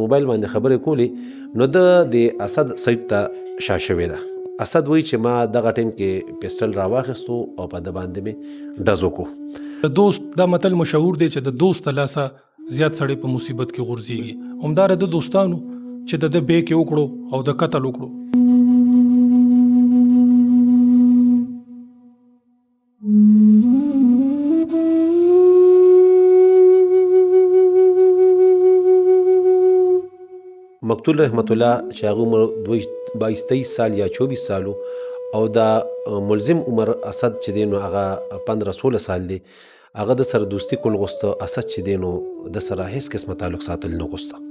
موبایل باندې خبرې کولې نو د اسد سایټ ته شا شوې ده. اسد وایي چې ما دغه ټیم کې پیسټل راواخیستو او په ده باندې مې ډز وکړو. د دوست دا متل مشهور دی چې د دوست لاسه زیات سړی په مصیبت کې غورځېږي. همداره د دوستانو چې د بیک یې وکړو او د قتل وکړو. مقتول رحمت الله چې هغه عمر 22 سال یا 24 سالو او د ملزم عمر اسد چې دی نو هغه 15-16 سال دی. هغه د سره دوستي کول غوسته. اسد چې دی نو د سره هیڅ قسمه تعلق ساتل نه غوسته.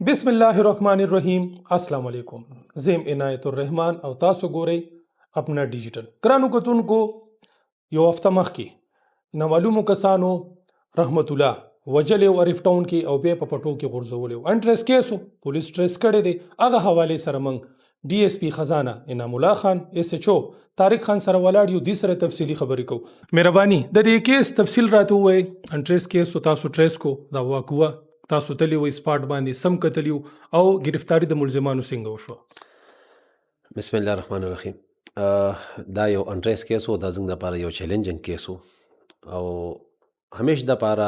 بسم الله الرحمن الرحیم. السلام علیکم. زم عنایت الرحمن او تاسو ګورئ اپنا ډیجیټل. ګرانو کتونکو، یو هفته مخکې نامعلومو کسانو رحمت الله وجلې او عارف ټاون کې او بیا په پټو کې غورځولې و. انټریس کیسو پولیس ټریس کړی دی. هغه حوالې سره موږ ډي اس پی خزانه انعام الله خان اس ایچ او طارق خان سره ولاړ یو. دې سره تفصیلي خبرې کوو. مهرباني د دې کیس تفصیل راته ووایئ. انټریس کیسو تاسو ټریس کو دا واقعه تاسو تلی وي سپاټ باندې سم کتلیو او گرفتاری د ملزمانو څنګه وشوه؟ بسم الله الرحمن الرحیم. دا یو انټریس کیس و. دا زموږ دپاره یو چیلنجنګ کیس و او همیش دپاره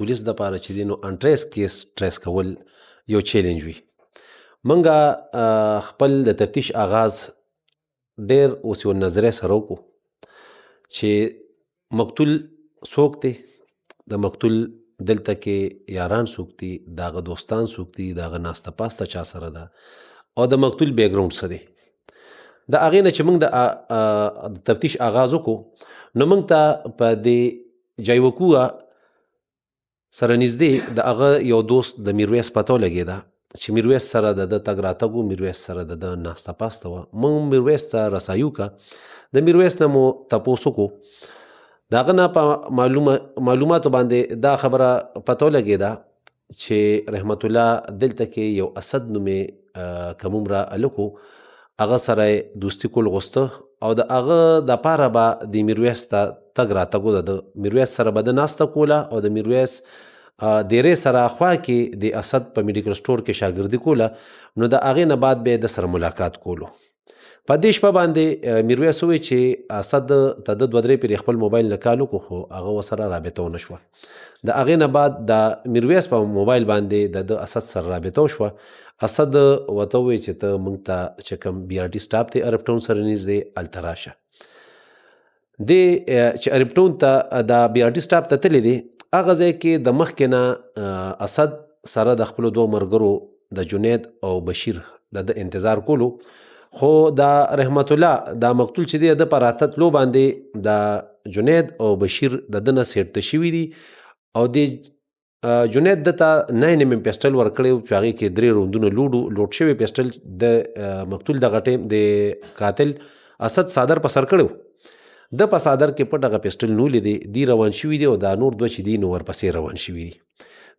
پولیس دپاره چې دی نو انټریس کیس ټریس کول یو چیلنج وي. موږ خپل د تفتیش آغاز ډیر اوس یو نظریه سره وکړو چې مقتول څوک دی، د مقتول دلته کې یاران څوک دي، د هغه دوستان څوک دي، د هغه ناسته پاسته چا سره ده او د مقتول بیکګراونډ څه دی. د هغې نه چې موږ د تفتیش آغاز وکړو نو موږ ته په دې جایوکوه سره نږدې د هغه یو دوست د میرویس پته ولګېده چې میرویس سره د ده تګ راتګ و، میرویس سره د ده ناسته پاسته وه. موږ میرویس ته رسایي وکړه. د میرویس نه مو تپوس وکړو. د هغه نه په معلوماتو باندې دا خبره پته ولګېده چې رحمت الله دلته کې یو اسد نومې کوم عمره هلک و، هغه سره یې دوستي کول غوښته او د هغه دپاره به د میرویس ته تګ راتګ و. د میرویس سره به ده ناسته کوله او د میرویس دیرې سره خوا کې د اسد په میډیکل سټور کې شاګردي کوله. نو د هغې نه بعد به یې د سره ملاقات کولو. په دې شپه باندې میرویس وویل چې اسد ته د 2-3 پیرې خپل موبایل نه کال وکړو خو هغه ورسره رابطه ونه شوه. د هغې نه بعد د میرویس په موبایل باندې د اسد سره رابطه وشوه. اسد ورته وویل چې ته موږ ته چې کوم بي آر ټي سټاپ دی عرب ټاون سره نږدې هلته راشه. دی چې عرب ټاون ته د بي آر ټي سټاپ ته تللی دی، هغه ځای کې د مخکې نه اسد سره د خپلو 2 ملګرو د جنید او بشیر د انتظار کولو. خو د رحمت الله دا مقتول چې دی د په راتلو باندې د جنید او بشیر د ده نه سیټ شوي دي او د جنید ده ته 9 mm پیسټل ورکړی و چې هغې کې 3 روندونه لوډ شوی پیسټل د مقتول دغه ټیم د قاتل اسد صادر په سر کړی و. د په صادر کې پټ هغه پیسټل نولی دی. دی روان شوي دي او دا نور 2 چې دي نو ورپسې روان شوي دي.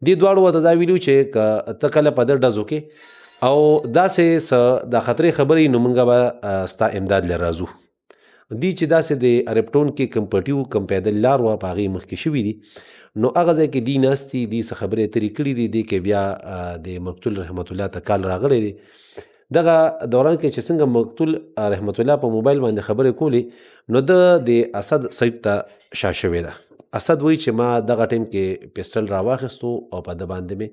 دې دواړو ورته دا ویلي چې که ته کله په ده ډز وکې او داسې څه د خطرې خبرې نو موږ به ستا امداد له راځو. دي چې داسې د عرب ټاون کې کم پټي و کم پیدل لار وه په هغې مخکې شوي دي. نو هغه ځای کې دي ناست دي، دي څه خبرې اترې کړي دي. دې کې بیا د مقتول رحمت الله ته کال راغلی دی. دغه دوران کې چې څنګه مقتول رحمت الله په موبایل باندې خبرې کولې نو ده د اسد سایټ ته شا شوې ده. اسد وایي چې ما دغه ټیم کې پیسټل راواخیستو او په ده باندې مې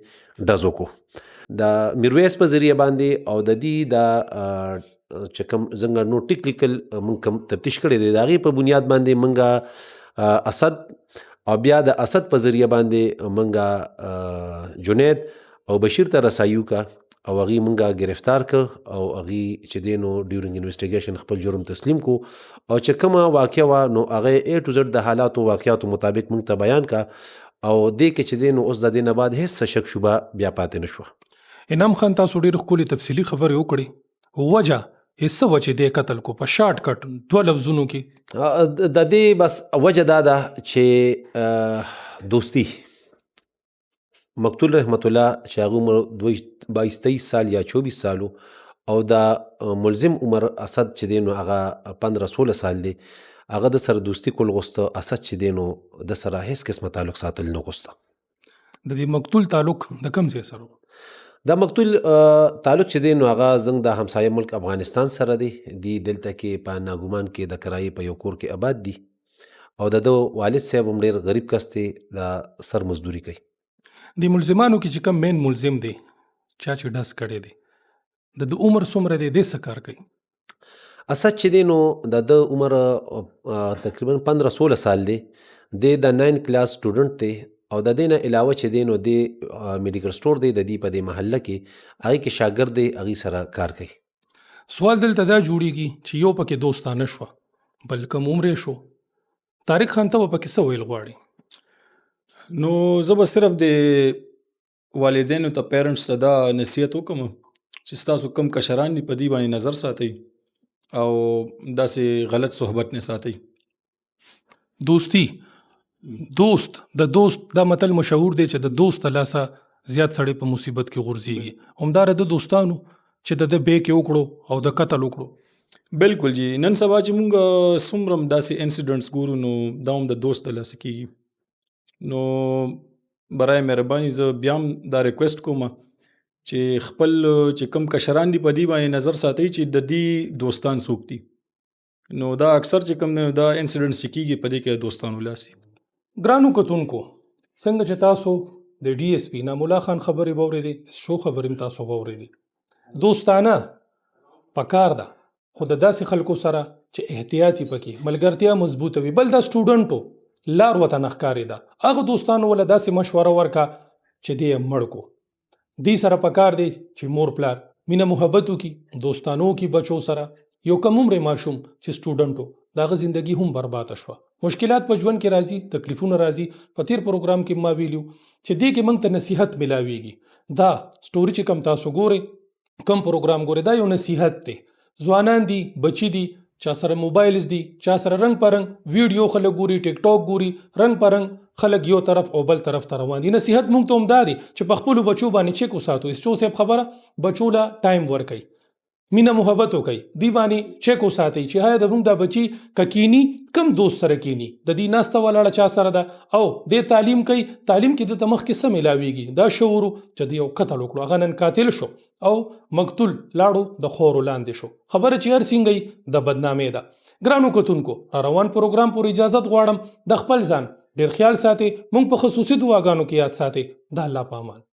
ډز وکړو. د میرویس په ذریعه باندې او د دې د چې کوم څنګه نو ټیکنیکل موږ کوم تفتیش کړی دی د هغې په بنیاد باندې موږ اسد او بیا د اسد په ذریعه باندې موږ جنید او بشیر ته رسایي وکړه او هغې موږ گرفتار کړ او هغې چې دی نو ډیورنګ انویسټیګیشن خپل جرم تسلیم کو او چې کومه واقعه وه نو هغې A to Z د حالاتو واقعاتو مطابق موږ ته بیان کا او دې کې چې دی نو اوس د دې نه بعد هېڅ شک شبه بیا پاتې نه شوه. انعام خان تاسو ډېر ښکلې تفصیلي خبرې وکړې. وجه یې څه وه چې دی قتل کو په شارټ کټ 2 لفظونو کې؟ د دې بس وجه دا ده چې دوستي. مقتول رحمت الله چې هغه عمر 22 سال یا 24 سالو او دا ملزم عمر اسد چې دی نو هغه 15-16 سال دی. هغه د سره دوستي کول غوسته، اسد چې دی نو د سره هیڅ قسمه تعلق ساتل نه غوسته. د دې مقتول تعلق د کوم ځای سره و؟ دا مقتول تعلق چې دی نو هغه زموږ د همسایه ملک افغانستان سره دی. دی دلته کې په ناګومان کې د کرایې په یو کور کې آباد دي او د ده والد صاحب هم ډېر غریب کس دی، د سر مزدوري کوي. د ملزمانو کې چې کوم مین ملزم دی چا چې ډز کړی دی د عمر څومره دی، دی څه کار کوي؟ اسد چې دی نو د ده عمر تقریبا 15-16 سال دی. دی د 9 کلاس سټوډنټ دی او د دې نه علاوه چې دی نو دی میډیکل سټور دی د دې په دې محله کې، هغې کې شاګرد دی، هغې سره کار کوي. سوال دلته دا جوړیږي چې یو پکې دوستانه شوه بل کم عمرې شو، طارق خان ته به پکې څه ویل غواړي؟ نو زه به صرف د والدینو ته پیرنټس ته دا نصیحت وکم چې ستاسو کم کشران دي په دې باندې نظر ساتئ او داسې غلط صحبت نه ساتئ. دوستی، دوست د دوست دا متل مشهور دی چې د دوست لاسه زیات سړی په مصیبت کې غورځېږي. همداره د دوستانو چې د بیې کې وکړو او د قتل وکړو. بالکل جی، نن سبا چې مونږ څومره هم داسې انسیډنټس ګورو نو دا هم د دوست د لاسه کېږي. نو برای مهرباني زه بیا هم دا ریکویسټ کوم چې خپل چې کم کشران دي په دې باندې نظر ساتئ چې د دې دوستان څوک دي. نو دا اکثر چې کم دا انسیډنټس چې کېږي په دې کې د دوستانو لاس وي. ګرانو کتونکو، څنګه چې تاسو د ډي اس پي انعام الله خان خبرې واورېدې، شو خبرې هم تاسو واورېدې. دوستانه پکار ده خو د داسې خلکو سره چې احتیاطي پکې ملګرتیا مضبوطه وي. بل دا سټوډنټو لار ورته نه ښکارېده، هغه دوستانو وله داسې مشوره ورکه چې دی یې مړ کو. دې سره پکار دی چې مور پلار مینه محبت وکړي، دوستانو کې بچو سره. یو کم عمر ماشوم چې سټوډنټو داغه زندگی هم برباد شوه. مشکلات په ژوند کې راځي، تکلیفونه راځي. په تیر پروګرام کې ما ویلو چې دې کې موږ ته نصیحت ملاویږي. دا سټوري چې کم تاسو ګورئ، کم پروګرام ګورئ، دا یو نصیحت دی. ځوانان دي، بچی دي، چا سره موبایلز دي، چا سره رنګ پرنګ ویډیو خلک ګوري، ټیک ټاک ګوري، رنګ پرنګ خلک یو طرف او بل طرف ته روان دي. نصیحت موږ ته هم دا دی چې په خپلو بچو باندې چیک وساتو. اسچو صاحب خبره، بچو له ټایم ورکوي، مینه محبت وکړي، دی باندې چیک وساتئ چې هایا د موږ دا بچي کینی کم دوست سره کینی، د دې ناسته ولاړه چا سره ده او د تعلیم کوي، تعلیم کې د تمخ کې څه ملاویږي. دا شعور چې د یو قتل وکړو، هغه نن قاتل شو او مقتول لاړو د خورو لاندې شو. خبره چې هر څنګه د بدنامۍ ده. ګرانو کتونکو، روان پروګرام پورې اجازت غواړم. د خپل ځان ډېر خیال ساتئ، موږ په خصوصي دعاګانو کې یاد ساتئ. د الله په امان.